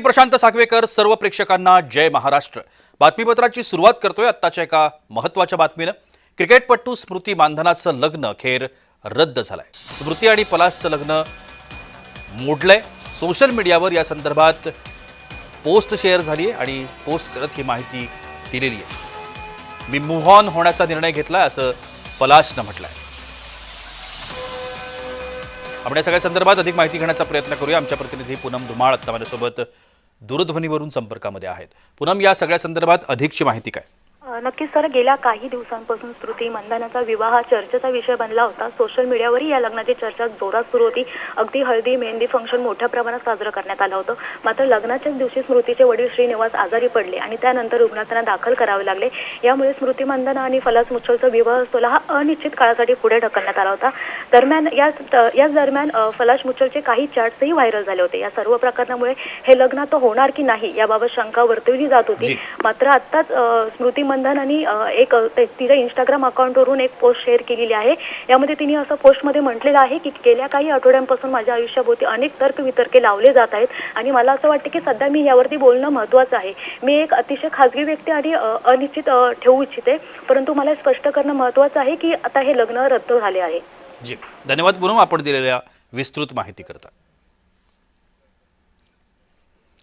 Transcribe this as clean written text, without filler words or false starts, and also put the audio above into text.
प्रशांत साखवेकर सर्व प्रेक्षकांना जय महाराष्ट्र बातमीपत्राची सुरुवात करतोय आत्ताच्या एका महत्त्वाच्या बातमीनं। क्रिकेटपटू स्मृती मानधनाचं लग्न अखेर रद्द झालंय। स्मृती आणि पलाशचं लग्न मोडलंय। सोशल मीडियावर या संदर्भात पोस्ट शेअर झाली आहे आणि पोस्ट करत ही माहिती दिलेली आहे। मी मूव्ह ऑन होण्याचा निर्णय घेतलाय असं पलाशनं म्हटलंय। आपण या सगळ्या संदर्भात अधिक माहिती घेण्याचा प्रयत्न करूया। आमच्या प्रतिनिधी पूनम धुमाळ आता माझ्यासोबत दूरध्वनीवरून संपर्कामध्ये आहेत। पूनम, या सगळ्या संदर्भात अधिकची माहिती काय? नक्कीच सर, गेल्या काही दिवसांपासून स्मृती मंदानाचा विवाह चर्चेचा विषय बनला होता। सोशल मीडियावरही या लग्नाची चर्चा जोरात सुरू होती। अगदी हळदी मेहंदी फंक्शन मोठ्या प्रमाणात साजरं करण्यात आलं होतं। मात्र लग्नाच्याच दिवशी स्मृतीचे वडील श्रीनिवास आजारी पडले आणि त्यानंतर रुग्णात त्यांना दाखल करावे लागले। यामुळे स्मृती मंदाना आणि फलास मुच्छलचा विवाह सोहळा हा अनिश्चित काळासाठी पुढे ढकलण्यात आला होता। दरम्यान याच दरम्यान फलास मुच्छलचे काही चॅट्सही व्हायरल झाले होते। या सर्व प्रकरणामुळे हे लग्न तो होणार की नाही याबाबत शंका वर्तवली जात होती। मात्र आत्ताच स्मृती मंदानानी एक तिच्या इंस्टाग्राम अकाउंटवरून एक पोस्ट शेअर केलेली आहे। यामध्ये तिने असं पोस्टमध्ये म्हटलेलं आहे की गेल्या काही आठवड्यांपासून माझ्या आयुष्याभोवती अनेक तर्कवितर्के लावले जात आहेत आणि मला असं वाटतं की सध्या मी यावरती बोलणं महत्त्वाचं आहे। मी एक अतिशय खाजगी व्यक्ती आणि अनिश्चित ठेवू इच्छिते, परंतु मला स्पष्ट करणं महत्त्वाचं आहे की आता हे लग्न रद्द झाले आहे। जी, धन्यवाद पूनम, आपण दिलेल्या विस्तृत माहिती करता।